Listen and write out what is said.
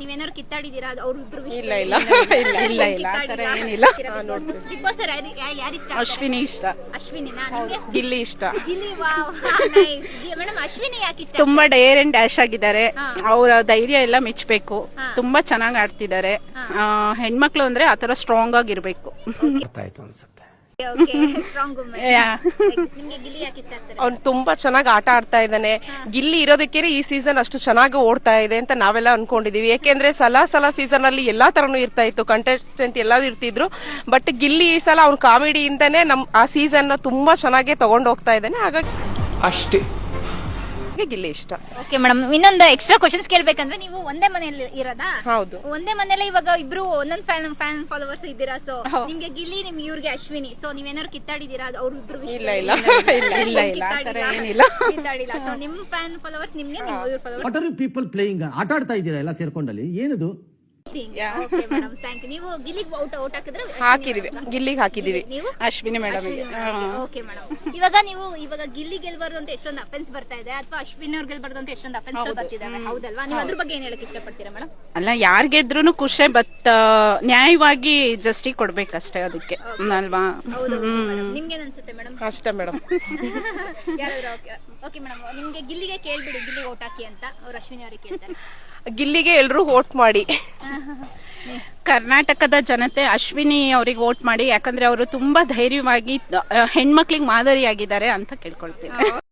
ನೀವೇನಾದ್ರು ಕಿತ್ತಾಡಿದೀರಾ ಅವ್ರು ಇಬ್ರು ಇಲ್ಲ ಇಲ್ಲ ಇಲ್ಲ ಇಲ್ಲ ಇಲ್ಲ ಆ ಥರ ಏನಿಲ್ಲ. ಬಿಗ್ ಬಾಸ್ ಯಾರು ಇಷ್ಟ? ಅಶ್ವಿನಿ ಇಷ್ಟ. ಅಶ್ವಿನಿನಾ? ನಿಮ್ಗೆ? ಗಿಲ್ಲಿ ಇಷ್ಟ. Gilli. Wow, nice. Madam Ashwini ಯಾಕೆ ಇಷ್ಟ? ತುಂಬಾ ಡೇರ್ ಅಂಡ್ ಡ್ಯಾಶ್ ಆಗಿದ್ದಾರೆ. ಅವರ ಧೈರ್ಯ ಎಲ್ಲ ಮೆಚ್ಚಬೇಕು. ತುಂಬಾ ಚೆನ್ನಾಗಿ ಆಡ್ತಿದ್ದಾರೆ. ಹೆಣ್ಮಕ್ಳು ಅಂದ್ರೆ ಆತರ ಸ್ಟ್ರಾಂಗ್ ಆಗಿರ್ಬೇಕು. Strong women. ನಿಮ್ಗೆ ಗಿಲ್ಲಿ ಯಾಕೆ ಇಷ್ಟ ಆಗ್ತಾರೆ? ಅವ್ನು ತುಂಬಾ ಚೆನ್ನಾಗಿ ಆಟ ಆಡ್ತಾ ಇದ್ದಾನೆ. ಗಿಲ್ಲಿ ಇರೋದಕ್ಕೆ ಈ ಸೀಸನ್ ಅಷ್ಟು ಚೆನ್ನಾಗಿ ಓಡ್ತಾ ಇದೆ ಅಂತ ನಾವೆಲ್ಲ ಅನ್ಕೊಂಡಿದೀವಿ. ಯಾಕೆಂದ್ರೆ ಸಲ ಸೀಸನ್ ಅಲ್ಲಿ ಎಲ್ಲಾ ತರನು ಇರ್ತಾ ಇತ್ತು, ಕಂಟೆಸ್ಟೆಂಟ್ ಎಲ್ಲಾರು ಇರ್ತಿದ್ರು. ಬಟ್ ಗಿಲ್ಲಿ ಈ ಸಲ ಅವ್ನ ಕಾಮಿಡಿಯಿಂದಾನೇ ಆ ಸೀಸನ್ ತುಂಬಾ ಚೆನ್ನಾಗಿ ತಗೊಂಡು ಹೋಗ್ತಾ ಇದ್ದಾನೆ. ಹಾಗಾಗಿ ಅಷ್ಟೇ ಗಿಲ್ಲಿ ಇಷ್ಟ. ಓಕೆ ಮೇಡಮ್, ಇನ್ನೊಂದು ಎಕ್ಸ್ಟ್ರಾ ಕ್ವಶನ್ಸ್ ಕೇಳ್ಬೇಕಂದ್ರೆ ನೀವು ಒಂದೇ ಮನೆಯಲ್ಲಿ ಇರೋದಾ? ಹೌದು, ಒಂದೇ ಮನೇಲಿ ಇವಾಗ ಇಬ್ರು ಒಂದೊಂದ್ ಫ್ಯಾನ್ ಫಾಲೋವರ್ಸ್ ಇದ್ದೀರಾ. ಸೊ ನಿಮ್ಗೆ ಗಿಲ್ಲಿ, ನಿಮ್ಗೆ ಇವ್ರಿಗೆ ಅಶ್ವಿನಿ. ಸೊ ನೀವೇನಾದ್ರು ಕಿತ್ತಾಡಿದೀರಾ ಅವ್ರು ಇಬ್ರು? ಇಲ್ಲ ಇಲ್ಲ ಇಲ್ಲ ಇಲ್ಲ ಇಲ್ಲ ಆ ಥರ ಏನಿಲ್ಲ. ಕಿತ್ತಾಡಿಲ್ಲ. ಸೊ ನಿಮ್ ಫ್ಯಾನ್ ಫಾಲೋವರ್ಸ್ ನಿಮ್ಗೆ, ಇವ್ರ followers. What are you people playing? ಆಟ ಆಡ್ತಾ ಇದ್ದೀರಾ ಎಲ್ಲ ಸೇರ್ಕೊಂಡಲ್ಲಿ? ಏನದು? Okay madam, thank you. ನೀವು ಗಿಲ್ಲಿಗೆ ಔಟ್ ಹಾಕಿದ್ರೆ? ಹಾಕಿದೀವಿ, ಗಿಲ್ಲಿಗೆ ಹಾಕಿದೀವಿ. ನೀವು? ಅಶ್ವಿನಿ ಮೇಡಮ್. ಓಕೆ ಮೇಡಮ್, ಇವಾಗ ಗಿಲ್ಲಿ ಗೆಲ್ಬಾರ್ದು ಅಂತ ಎಷ್ಟೊಂದು ಅಫೆನ್ಸ್ ಬರ್ತಾ ಇದೆ, ಅಥವಾ ಅಶ್ವಿನಿ ಅವ್ರು ಗೆಲ್ಬಾರ್ದು ಅಂತ ಎಷ್ಟೊಂದು ಅಫೆನ್ಸ್ ಬರ್ತಿದಾವೆ, ಹೌದಲ್ವಾ? ನೀವು ಅದ್ರ ಬಗ್ಗೆ ಏನ್ ಹೇಳಕ್ ಇಷ್ಟಪಡ್ತೀರಾ ಮೇಡಮ್? ಅಲ್ಲ, ಯಾರ್ ಗೆದ್ರೂ ಖುಷಿ, ಬಟ್ ನ್ಯಾಯವಾಗಿ ಜಸ್ಟಿಗೆ ಕೊಡ್ಬೇಕಷ್ಟೇ ಅದಕ್ಕೆ ಅಲ್ವಾ? ನಿಮ್ಗೇನ್ ಅನ್ಸುತ್ತೆ ಮೇಡಮ್? ಅಷ್ಟೇ ಮೇಡಮ್. ಯಾರಾದ್ರೂ? ಓಕೆ ಮೇಡಮ್, ನಿಮ್ಗೆ ಗಿಲ್ಲಿಗೆ ಕೇಳ್ಬಿಡಿ, ಗಿಲ್ಲಿಗೆ ಔಟ್ ಹಾಕಿ ಅಂತ. ಅವ್ರು ಅಶ್ವಿನಿ ಅವ್ರಿಗೆ ಕೇಳ್ತಾರೆ. ಗಿಲ್ಲಿಗೆ ಎಲ್ರು ವೋಟ್ ಮಾಡಿ. ಕರ್ನಾಟಕದ ಜನತೆ ಅಶ್ವಿನಿ ಅವರಿಗೆ ವೋಟ್ ಮಾಡಿ. ಯಾಕಂದ್ರೆ ಅವರು ತುಂಬಾ ಧೈರ್ಯವಾಗಿ ಹೆಣ್ಮಕ್ಳಿಗೆ ಮಾದರಿಯಾಗಿದ್ದಾರೆ ಅಂತ ಕೇಳ್ಕೊಳ್ತೀನಿ.